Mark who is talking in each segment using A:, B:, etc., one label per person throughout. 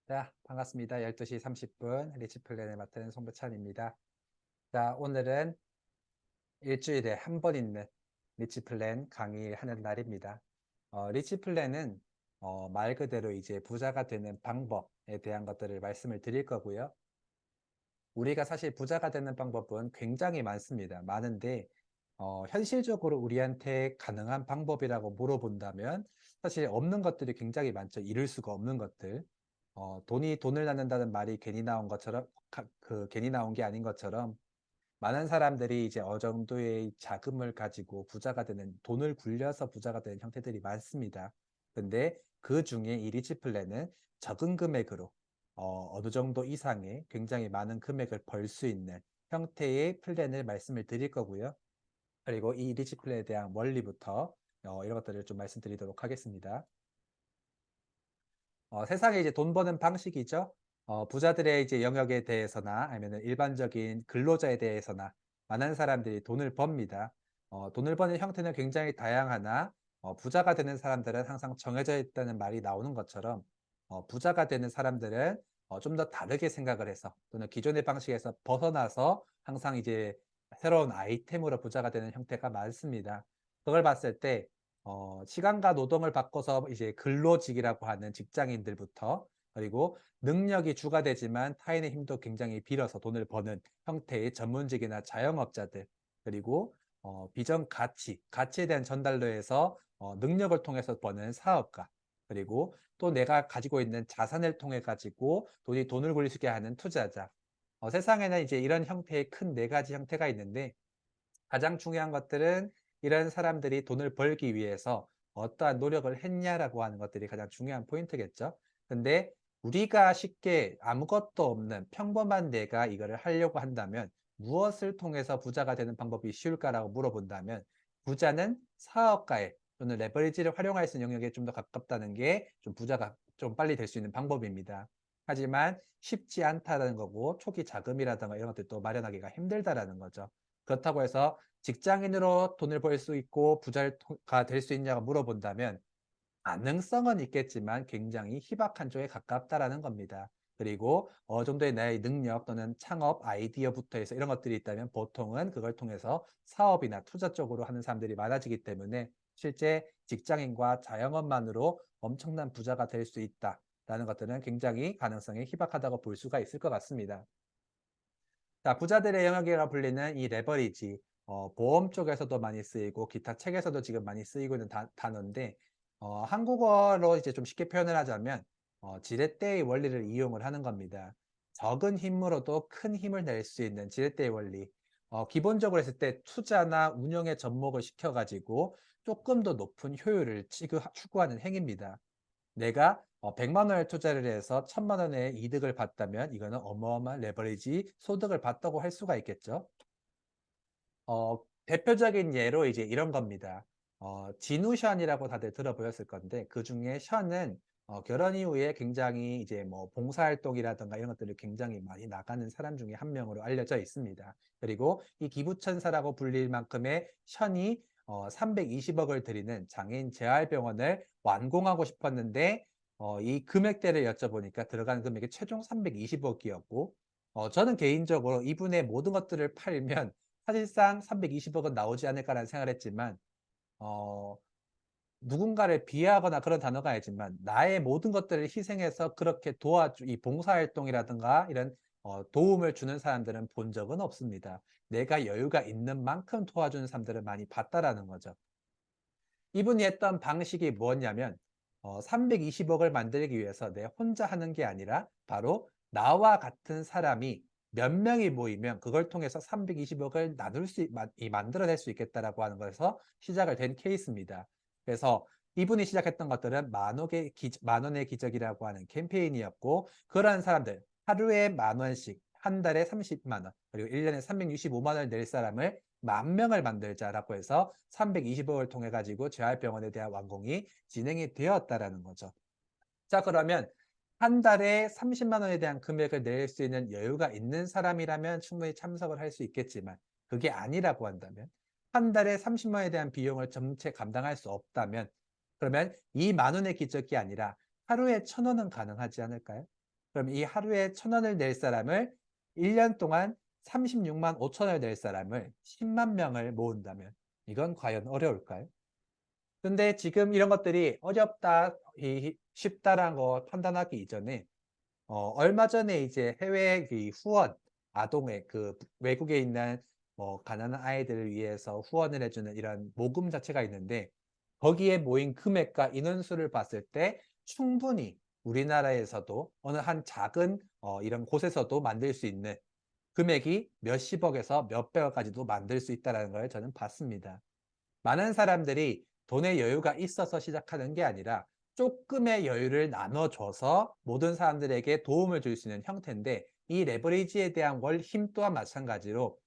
A: 자, 반갑습니다. 12시 30분 리치플랜을 맡은 송배찬입니다. 자, 오늘은 일주일에 한 번 있는 리치플랜 강의하는 날입니다. 리치플랜은 말 그대로 이제 부자가 되는 방법에 대한 것들을 말씀을 드릴 거고요. 우리가 사실 부자가 되는 방법은 굉장히 많습니다. 많은데 현실적으로 우리한테 가능한 방법이라고 물어본다면 사실 없는 것들이 굉장히 많죠. 이룰 수가 없는 것들. 돈을 낳는다는 말이 괜히 나온 것처럼, 괜히 나온 게 아닌 것처럼 많은 사람들이 이제 어느 정도의 자금을 가지고 부자가 되는, 돈을 굴려서 부자가 되는 형태들이 많습니다. 근데 그 중에 이 리치 플랜은 적은 금액으로 어느 정도 이상의 굉장히 많은 금액을 벌 수 있는 형태의 플랜을 말씀을 드릴 거고요. 그리고 이 리치 플랜에 대한 원리부터 이런 것들을 좀 말씀드리도록 하겠습니다. 세상에 이제 돈 버는 방식이죠. 부자들의 이제 영역에 대해서나 아니면 일반적인 근로자에 대해서나 많은 사람들이 돈을 법니다. 돈을 버는 형태는 굉장히 다양하나 부자가 되는 사람들은 항상 정해져 있다는 말이 나오는 것처럼 부자가 되는 사람들은 좀 더 다르게 생각을 해서 또는 기존의 방식에서 벗어나서 항상 이제 새로운 아이템으로 부자가 되는 형태가 많습니다. 그걸 봤을 때 시간과 노동을 바꿔서 이제 근로직이라고 하는 직장인들부터 그리고 능력이 주가 되지만 타인의 힘도 굉장히 빌어서 돈을 버는 형태의 전문직이나 자영업자들 그리고 비전 가치에 대한 전달로 해서 능력을 통해서 버는 사업가 그리고 또 내가 가지고 있는 자산을 통해 가지고 돈을 굴릴 수 있게 하는 투자자 세상에는 이제 이런 형태의 큰 네 가지 형태가 있는데 가장 중요한 것들은 이런 사람들이 돈을 벌기 위해서 어떠한 노력을 했냐라고 하는 것들이 가장 중요한 포인트겠죠. 근데 우리가 쉽게 아무것도 없는 평범한 내가 이거를 하려고 한다면 무엇을 통해서 부자가 되는 방법이 쉬울까라고 물어본다면 부자는 사업가에 또는 레버리지를 활용할 수 있는 영역에 좀 더 가깝다는 게 좀 부자가 좀 빨리 될 수 있는 방법입니다. 하지만 쉽지 않다는 거고 초기 자금이라든가 이런 것들도 마련하기가 힘들다라는 거죠. 그렇다고 해서 직장인으로 돈을 벌 수 있고 부자가 될 수 있냐고 물어본다면 가능성은 있겠지만 굉장히 희박한 쪽에 가깝다라는 겁니다. 그리고 어느 정도의 나의 능력 또는 창업 아이디어부터 해서 이런 것들이 있다면 보통은 그걸 통해서 사업이나 투자 쪽으로 하는 사람들이 많아지기 때문에 실제 직장인과 자영업만으로 엄청난 부자가 될 수 있다라는 것들은 굉장히 가능성이 희박하다고 볼 수가 있을 것 같습니다. 자, 부자들의 영역이라 불리는 이 레버리지, 보험 쪽에서도 많이 쓰이고 기타 책에서도 지금 많이 쓰이고 있는 단어인데 한국어로 이제 좀 쉽게 표현을 하자면 지렛대의 원리를 이용을 하는 겁니다. 적은 힘으로도 큰 힘을 낼 수 있는 지렛대의 원리. 기본적으로 했을 때 투자나 운영에 접목을 시켜가지고 조금 더 높은 효율을 추구하는 행위입니다. 내가 100만 원을 투자를 해서 1000만 원의 이득을 봤다면 이거는 어마어마한 레버리지 소득을 봤다고 할 수가 있겠죠. 대표적인 예로 이제 이런 겁니다. 진우션이라고 다들 들어보셨을 건데 그중에 션은 결혼 이후에 굉장히 이제 뭐 봉사활동이라든가 이런 것들을 굉장히 많이 나가는 사람 중에 한 명으로 알려져 있습니다. 그리고 이 기부천사라고 불릴 만큼의 션이 320억을 들이는 장애인 재활병원을 완공하고 싶었는데 이 금액대를 여쭤보니까 들어가는 금액이 최종 320억이었고 저는 개인적으로 이분의 모든 것들을 팔면 사실상 320억은 나오지 않을까라는 생각을 했지만 어 누군가를 비하하거나 그런 단어가 아니지만 나의 모든 것들을 희생해서 그렇게 이 봉사활동이라든가 이런 도움을 주는 사람들은 본 적은 없습니다. 내가 여유가 있는 만큼 도와주는 사람들을 많이 봤다라는 거죠. 이분이 했던 방식이 뭐였냐면 320억을 만들기 위해서 내 혼자 하는 게 아니라 바로 나와 같은 사람이 몇 명이 모이면 그걸 통해서 320억을 만들어낼 수 있겠다라고 하는 것에서 시작을 된 케이스입니다. 그래서 이분이 시작했던 것들은 만 원의 기적이라고 하는 캠페인이었고 그러한 사람들 하루에 만 원씩 한 달에 30만 원 그리고 1년에 365만 원을 낼 사람을 10,000명을 만들자라고 해서 320억을 통해 가지고 재활병원에 대한 완공이 진행이 되었다라는 거죠. 자, 그러면 한 달에 30만 원에 대한 금액을 낼 수 있는 여유가 있는 사람이라면 충분히 참석을 할 수 있겠지만 그게 아니라고 한다면 한 달에 30만 원에 대한 비용을 전체 감당할 수 없다면 그러면 이 만 원의 기적이 아니라 하루에 1,000원은 가능하지 않을까요? 그럼 이 하루에 1,000원을 낼 사람을 1년 동안 36만 5천원을 낼 사람을 10만 명을 모은다면 이건 과연 어려울까요? 근데 지금 이런 것들이 어렵다, 쉽다라는 거 판단하기 이전에 얼마 전에 이제 해외 후원, 아동의 외국에 있는 가난한 아이들을 위해서 후원을 해 주는 이런 모금 자체가 있는데 거기에 모인 금액과 인원수를 봤을 때 충분히 우리나라에서도 어느 한 작은 이런 곳에서도 만들 수 있는 금액이 몇십억에서 몇백억까지도 만들 수 있다라는 걸 저는 봤습니다. 많은 사람들이 돈의 여유가 있어서 시작하는 게 아니라 쪼끔의 여유를 나눠줘서 모든 사람들에게 도움을 줄 수 있는 형태인데 이 레버리지에 대한 힘 또한 마찬가지로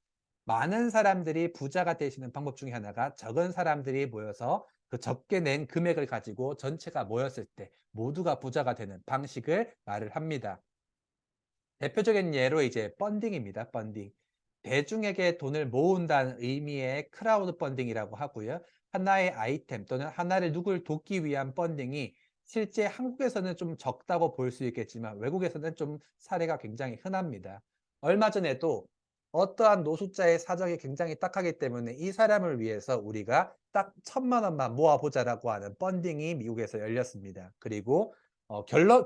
A: 많은 사람들이 부자가 되시는 방법 중에 하나가 적은 사람들이 모여서 그 적게 낸 금액을 가지고 전체가 모였을 때 모두가 부자가 되는 방식을 말을 합니다. 대표적인 예로 이제 펀딩입니다. 펀딩. 대중에게 돈을 모은다는 의미의 크라우드 펀딩이라고 하고요. 하나의 아이템 또는 하나를 누굴 돕기 위한 펀딩이 실제 한국에서는 좀 적다고 볼 수 있겠지만 외국에서는 좀 사례가 굉장히 흔합니다. 얼마 전에도 어떠한 노숙자의 사정이 굉장히 딱하기 때문에 이 사람을 위해서 우리가 딱 1,000만 원만 모아보자라고 하는 펀딩이 미국에서 열렸습니다. 그리고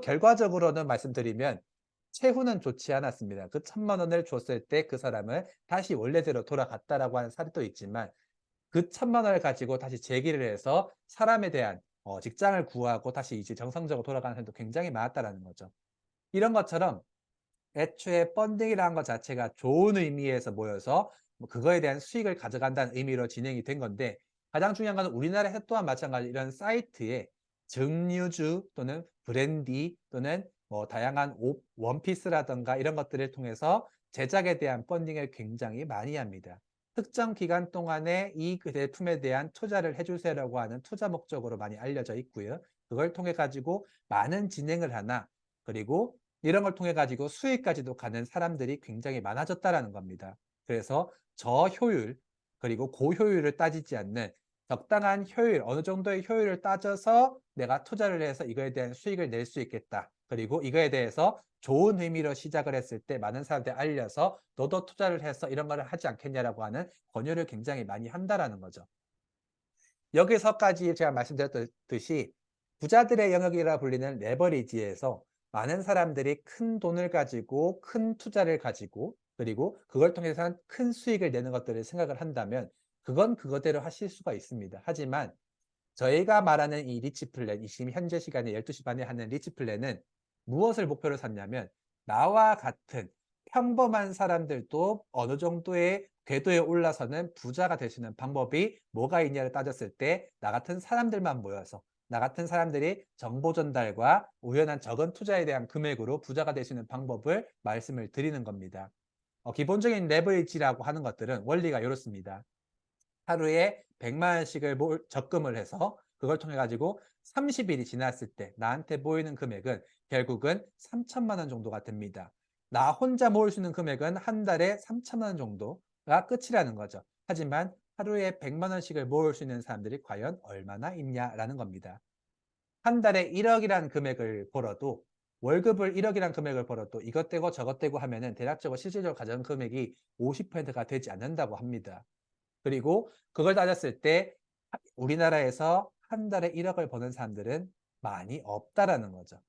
A: 결과적으로는 말씀드리면 최후는 좋지 않았습니다. 그 1,000만 원을 줬을 때 그 사람은 다시 원래대로 돌아갔다라고 하는 사례도 있지만 그 1,000만 원을 가지고 다시 재기를 해서 사람에 대한 직장을 구하고 다시 이제 정상적으로 돌아가는 사람도 굉장히 많았다라는 거죠. 이런 것처럼 애초에 펀딩이라는 것 자체가 좋은 의미에서 모여서 그거에 대한 수익을 가져간다는 의미로 진행이 된 건데 가장 중요한 것은 우리나라에서 또한 마찬가지로 이런 사이트에 증류주 또는 브랜디 또는 다양한 옷, 원피스라든가 이런 것들을 통해서 제작에 대한 펀딩을 굉장히 많이 합니다. 특정 기간 동안에 이 제품에 대한 투자를 해 주세요라고 하는 투자 목적으로 많이 알려져 있고요. 그걸 통해 가지고 많은 진행을 하나 그리고 이런 걸 통해 가지고 수익까지도 가는 사람들이 굉장히 많아졌다라는 겁니다. 그래서 저효율 그리고 고효율을 따지지 않는 적당한 효율, 어느 정도의 효율을 따져서 내가 투자를 해서 이거에 대한 수익을 낼 수 있겠다. 그리고 이거에 대해서 좋은 의미로 시작을 했을 때 많은 사람들이 알려서 "너도 투자를 해서 이런 거를 하지 않겠냐."라고 하는 권유를 굉장히 많이 한다라는 거죠. 여기서까지 제가 말씀드렸듯이 부자들의 영역이라 불리는 레버리지에서 많은 사람들이 큰 돈을 가지고 큰 투자를 가지고 그리고 그걸 통해서 큰 수익을 내는 것들을 생각을 한다면 그건 그거대로 하실 수가 있습니다. 하지만 저희가 말하는 이 리치 플랜, 이 지금 현재 시간에 12시 반에 하는 리치 플랜은 무엇을 목표로 삼냐면 나와 같은 평범한 사람들도 어느 정도의 궤도에 올라서는 부자가 되시는 방법이 뭐가 있냐를 따졌을 때 나 같은 사람들만 모여서 나 같은 사람들이 정보 전달과 우연한 적은 투자에 대한 금액으로 부자가 되시는 방법을 말씀을 드리는 겁니다. 기본적인 레버리지라고 하는 것들은 원리가 이렇습니다. 하루에 100만 원씩을 적금을 해서 그걸 통해 가지고 30일이 지났을 때 나한테 보이는 금액은 결국은 3천만 원 정도가 됩니다. 나 혼자 모을 수 있는 금액은 한 달에 3천만 원 정도가 끝이라는 거죠. 하지만 하루에 100만 원씩을 모을 수 있는 사람들이 과연 얼마나 있냐라는 겁니다. 한 달에 1억이라는 금액을 벌어도 월급을 1억이라는 금액을 벌어도 이것 떼고 저것 떼고 하면은 대략적으로 실질적으로 가져간 금액이 50%가 되지 않는다고 합니다. 그리고 그걸 따졌을 때 우리나라에서 한 달에 1억을 버는 사람들은 많이 없다라는 거죠.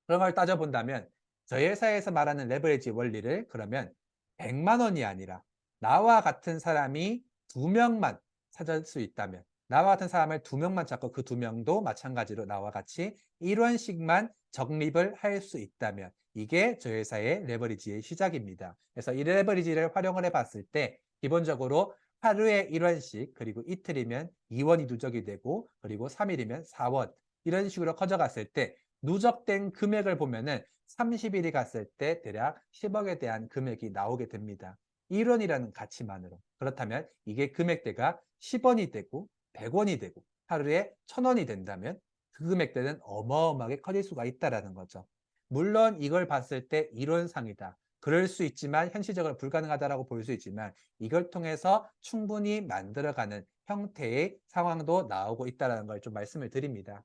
A: 그런 걸 따져본다면 저희 회사에서 말하는 레버리지 원리를 그러면 100만 원이 아니라 나와 같은 사람이 2명만 찾을 수 있다면 나와 같은 사람을 2명만 찾고 그 2명도 마찬가지로 나와 같이 1원씩만 적립을 할 수 있다면 이게 저희 회사의 레버리지의 시작입니다. 그래서 이 레버리지를 활용을 해 봤을 때 기본적으로 하루에 1원씩 그리고 이틀이면 2원이 누적이 되고 그리고 3일이면 4원 이런 식으로 커져갔을 때 누적된 금액을 보면은 30일이 갔을 때 대략 10억에 대한 금액이 나오게 됩니다. 1원이라는 가치만으로. 그렇다면 이게 금액대가 10원이 되고 100원이 되고 하루에 1,000원이 된다면 그 금액대는 어마어마하게 커질 수가 있다라는 거죠. 물론 이걸 봤을 때 이론상이다. 그럴 수 있지만 현실적으로 불가능하다라고 볼 수 있지만 이걸 통해서 충분히 만들어가는 형태의 상황도 나오고 있다는 걸 좀 말씀을 드립니다.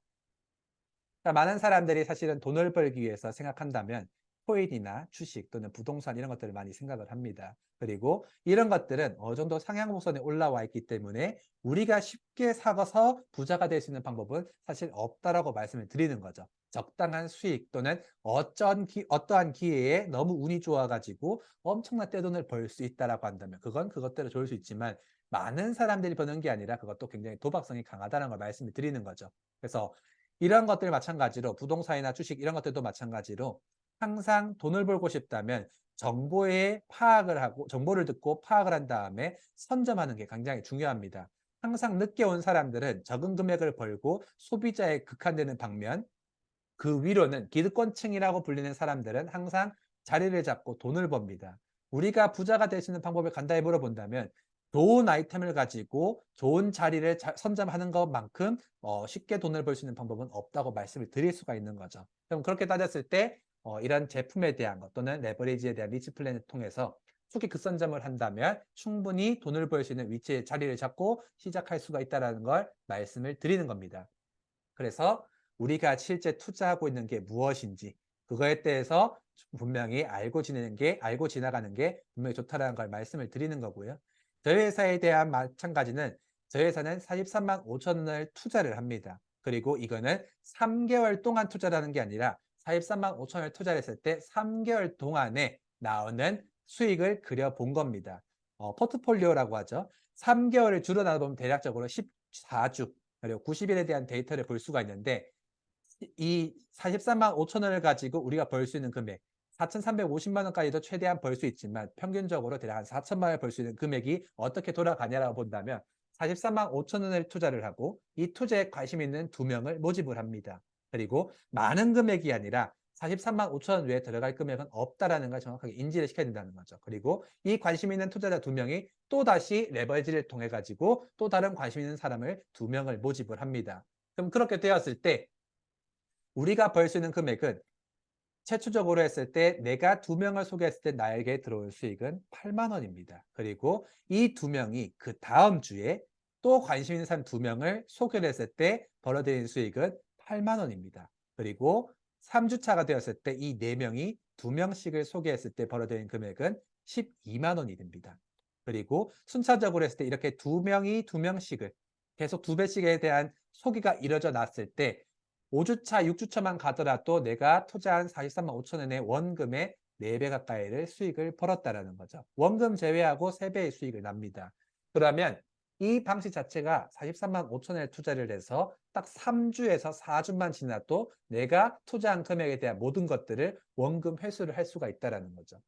A: 많은 사람들이 사실은 돈을 벌기 위해서 생각한다면 코인이나 주식 또는 부동산 이런 것들을 많이 생각을 합니다. 그리고 이런 것들은 어느 정도 상향곡선에 올라와 있기 때문에 우리가 쉽게 사서 부자가 될 수 있는 방법은 사실 없다라고 말씀을 드리는 거죠. 적당한 수익 또는 어떠한 기회에 너무 운이 좋아가지고 엄청난 떼돈을 벌 수 있다라고 한다면 그건 그것대로 좋을 수 있지만 많은 사람들이 버는 게 아니라 그것도 굉장히 도박성이 강하다는 걸 말씀을 드리는 거죠. 그래서 이런 것들 마찬가지로 부동산이나 주식 이런 것들도 마찬가지로 항상 돈을 벌고 싶다면 정보에 파악을 하고 정보를 듣고 파악을 한 다음에 선점하는 게 굉장히 중요합니다. 항상 늦게 온 사람들은 적은 금액을 벌고 소비자에 극한되는 반면 그 위로는 기득권층이라고 불리는 사람들은 항상 자리를 잡고 돈을 법니다. 우리가 부자가 될 수 있는 방법을 간단히 물어본다면 좋은 아이템을 가지고 좋은 자리를 선점하는 것만큼 쉽게 돈을 벌 수 있는 방법은 없다고 말씀을 드릴 수가 있는 거죠. 그럼 그렇게 따졌을 때 이런 제품에 대한 것 또는 레버리지에 대한 리치 플랜을 통해서 초기 급선점을 한다면 충분히 돈을 벌 수 있는 위치에 자리를 잡고 시작할 수가 있다는 걸 말씀을 드리는 겁니다. 그래서 우리가 실제 투자하고 있는 게 무엇인지 그거에 대해서 분명히 알고 지나가는 게 분명히 좋다라는 걸 말씀을 드리는 거고요. 저희 회사에 대한 마찬가지는 저희 회사는 43만 5천 원을 투자를 합니다. 그리고 이거는 3개월 동안 투자라는 게 아니라 43만 5천 원을 투자를 했을 때 3개월 동안에 나오는 수익을 그려본 겁니다. 포트폴리오라고 하죠. 3개월을 줄여 나눠보면 대략적으로 14주 그리고 90일에 대한 데이터를 볼 수가 있는데 이 43만 5천 원을 가지고 우리가 벌 수 있는 금액 4,350만 원까지도 최대한 벌 수 있지만 평균적으로 대략 한 4천만 원을 벌 수 있는 금액이 어떻게 돌아가냐라고 본다면 43만 5천 원을 투자를 하고 이 투자에 관심 있는 2명을 모집을 합니다. 그리고 많은 금액이 아니라 43만 5천 원 외에 들어갈 금액은 없다라는 걸 정확하게 인지를 시켜야 된다는 거죠. 그리고 이 관심 있는 투자자 2명이 또다시 레버리지를 통해 가지고 또 다른 관심 있는 사람을 2명을 모집을 합니다. 그럼 그렇게 되었을 때 우리가 벌 수 있는 금액은 최초적으로 했을 때 내가 2명을 소개했을 때 나에게 들어올 수익은 8만 원입니다. 그리고 이 2명이 그 다음 주에 또 관심 있는 사람 2명을 소개를 했을 때 벌어들이는 수익은 8만 원입니다. 그리고 3주차가 되었을 때 이 4명이 2명씩을 소개했을 때 벌어들이는 금액은 12만 원이 됩니다. 그리고 순차적으로 했을 때 이렇게 2명이 2명씩을 계속 2배씩에 대한 소개가 이뤄져 났을 때 5주차, 6주차만 가더라도 내가 투자한 43만 5천 원의 원금의 4배 가까이를 수익을 벌었다라는 거죠. 원금 제외하고 3배의 수익을 납니다. 그러면 이 방식 자체가 43만 5천 원에 투자를 해서 딱 3주에서 4주만 지나도 내가 투자한 금액에 대한 모든 것들을 원금 회수를 할 수가 있다라는 거죠.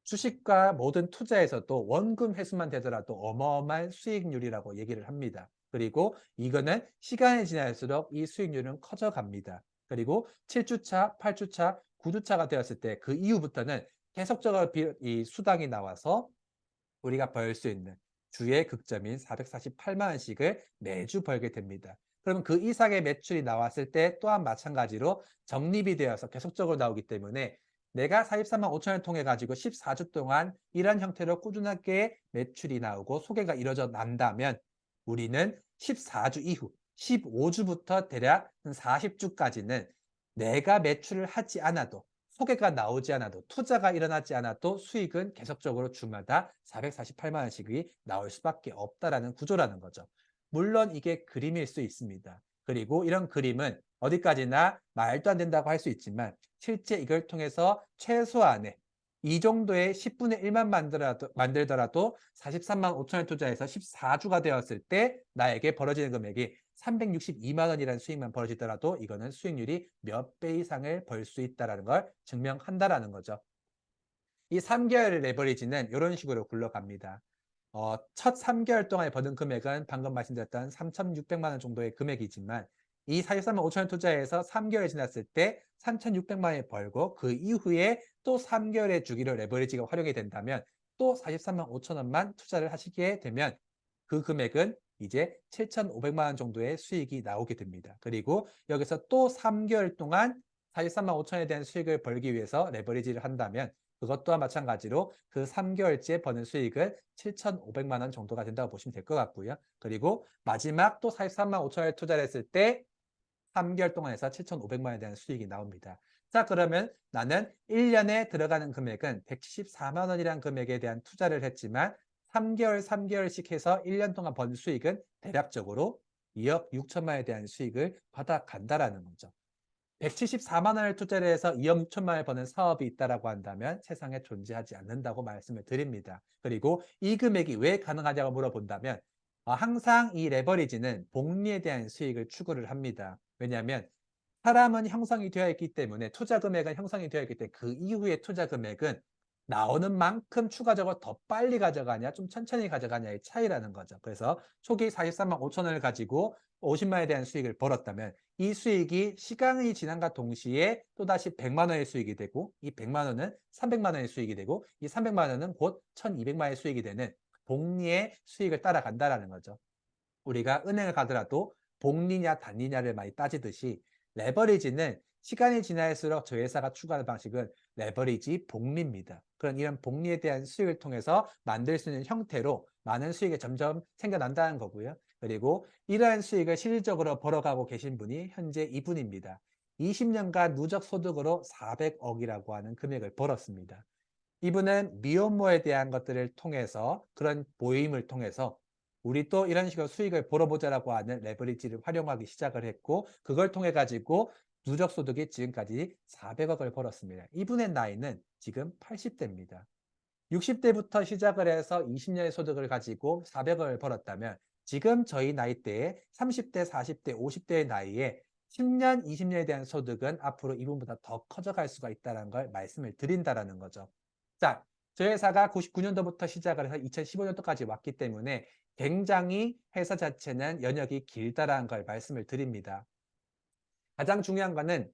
A: 주식과 모든 투자에서도 원금 회수만 되더라도 어마어마한 수익률이라고 얘기를 합니다. 그리고 이거는 시간이 지날수록 이 수익률은 커져갑니다. 그리고 7주차, 8주차, 9주차가 되었을 때 그 이후부터는 계속적으로 이 수당이 나와서 우리가 벌 수 있는 주의 극점인 448만 원씩을 매주 벌게 됩니다. 그러면 그 이상의 매출이 나왔을 때 또한 마찬가지로 적립이 되어서 계속적으로 나오기 때문에 내가 43만 5천 원을 통해 가지고 14주 동안 이런 형태로 꾸준하게 매출이 나오고 소개가 이루어져 난다면 우리는 14주 이후 15주부터 대략 40주까지는 내가 매출을 하지 않아도 소개가 나오지 않아도 투자가 일어나지 않아도 수익은 계속적으로 주마다 448만 원씩이 나올 수밖에 없다라는 구조라는 거죠. 물론 이게 그림일 수 있습니다. 그리고 이런 그림은 어디까지나 말도 안 된다고 할 수 있지만 실제 이걸 통해서 최소한의 이 정도의 10분의 1만 만들더라도 43만 5천 원 투자해서 14주가 되었을 때 나에게 벌어지는 금액이 362만 원이라는 수익만 벌어지더라도 이거는 수익률이 몇 배 이상을 벌 수 있다는 걸 증명한다라는 거죠. 이 3개월의 레버리지는 이런 식으로 굴러갑니다. 첫 3개월 동안에 버는 금액은 방금 말씀드렸던 3,600만 원 정도의 금액이지만 이 43만 5천 원 투자해서 3개월이 지났을 때 3,600만 원을 벌고 그 이후에 또 3개월의 주기로 레버리지가 활용이 된다면 또 43만 5천 원만 투자를 하시게 되면 그 금액은 이제 7,500만 원 정도의 수익이 나오게 됩니다. 그리고 여기서 또 3개월 동안 43만 5천 원에 대한 수익을 벌기 위해서 레버리지를 한다면 그것 또한 마찬가지로 그 3개월째 버는 수익은 7,500만 원 정도가 된다고 보시면 될 것 같고요. 그리고 마지막 또 43만 5천 원을 투자를 했을 때 3개월 동안 해서 7,500만 원에 대한 수익이 나옵니다. 자, 그러면 나는 1년에 들어가는 금액은 174만 원이라는 금액에 대한 투자를 했지만 3개월씩 해서 1년 동안 번 수익은 대략적으로 2억 6천만 원에 대한 수익을 받아간다라는 거죠. 174만 원을 투자를 해서 2억 6천만 원을 버는 사업이 있다라고 한다면 세상에 존재하지 않는다고 말씀을 드립니다. 그리고 이 금액이 왜 가능하냐고 물어본다면 항상 이 레버리지는 복리에 대한 수익을 추구를 합니다. 왜냐하면 사람은 형성이 되어 있기 때문에 투자 금액은 형성이 되어 있기 때문에 그 이후에 투자 금액은 나오는 만큼 추가적으로 더 빨리 가져가냐 좀 천천히 가져가냐의 차이라는 거죠. 그래서 초기 43만 5천 원을 가지고 50만 원에 대한 수익을 벌었다면 이 수익이 시간이 지남과 동시에 또다시 100만 원의 수익이 되고 이 100만 원은 300만 원의 수익이 되고 이 300만 원은 곧 1200만 원의 수익이 되는 복리의 수익을 따라간다라는 거죠. 우리가 은행을 가더라도 복리냐 단리냐를 많이 따지듯이 레버리지는 시간이 지날수록 저희 회사가 추구하는 방식은 레버리지 복리입니다. 그런 이런 복리에 대한 수익을 통해서 만들 수 있는 형태로 많은 수익이 점점 생겨난다는 거고요. 그리고 이러한 수익을 실질적으로 벌어가고 계신 분이 현재 이분입니다. 20년간 누적 소득으로 400억이라고 하는 금액을 벌었습니다. 이분은 미혼모에 대한 것들을 통해서 그런 모임을 통해서 우리 또 이런 식으로 수익을 벌어보자라고 하는 레버리지를 활용하기 시작을 했고 그걸 통해 가지고 누적 소득이 지금까지 400억을 벌었습니다. 이분의 나이는 지금 80대입니다. 60대부터 시작을 해서 20년의 소득을 가지고 400억을 벌었다면 지금 저희 나이대에 30대, 40대, 50대의 나이에 10년, 20년에 대한 소득은 앞으로 이분보다 더 커져갈 수가 있다는 걸 말씀을 드린다라는 거죠. 자, 저희 회사가 99년도부터 시작을 해서 2015년도까지 왔기 때문에 굉장히 회사 자체는 연역이 길다라는 걸 말씀을 드립니다. 가장 중요한 거는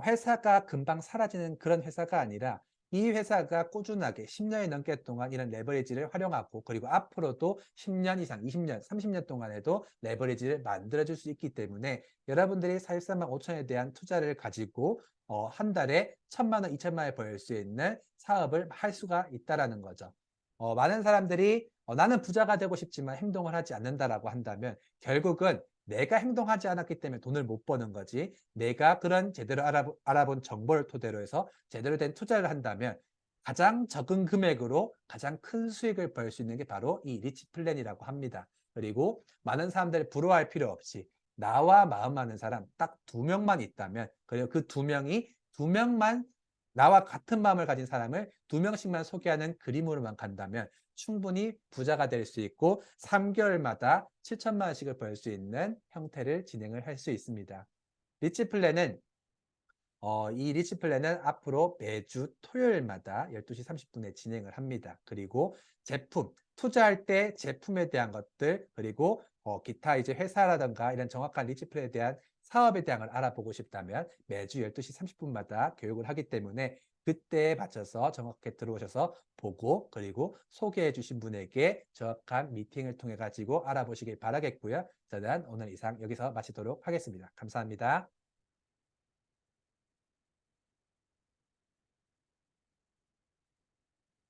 A: 회사가 금방 사라지는 그런 회사가 아니라 이 회사가 꾸준하게 10년이 넘게 동안 이런 레버리지를 활용하고 그리고 앞으로도 10년 이상, 20년, 30년 동안에도 레버리지를 만들어줄 수 있기 때문에 여러분들이 43만 5천에 대한 투자를 가지고 한 달에 1,000만 원, 2천만 원 벌 수 있는 사업을 할 수가 있다라는 거죠. 많은 사람들이 나는 부자가 되고 싶지만 행동을 하지 않는다라고 한다면 결국은 내가 행동하지 않았기 때문에 돈을 못 버는 거지 내가 그런 제대로 알아본 정보를 토대로 해서 제대로 된 투자를 한다면 가장 적은 금액으로 가장 큰 수익을 벌 수 있는 게 바로 이 리치 플랜이라고 합니다. 그리고 많은 사람들이 부러워할 필요 없이 나와 마음 맞는 사람 딱 2명만 있다면 그리고 그 2명만 나와 같은 마음을 가진 사람을 2명씩만 소개하는 그림으로만 간다면 충분히 부자가 될 수 있고 3개월마다 7천만 원씩을 벌 수 있는 형태를 진행을 할 수 있습니다. 리치 플랜은 이 리치 플랜은 앞으로 매주 토요일마다 12시 30분에 진행을 합니다. 그리고 제품, 투자할 때 제품에 대한 것들, 그리고 기타 이제 회사라든가 이런 정확한 리치 플랜에 대한 사업에 대한 걸 알아보고 싶다면 매주 12시 30분마다 교육을 하기 때문에 그때에 맞춰서 정확하게 들어오셔서 보고 그리고 소개해 주신 분에게 정확한 미팅을 통해 가지고 알아보시길 바라겠고요. 저는 오늘 이상 여기서 마치도록 하겠습니다. 감사합니다.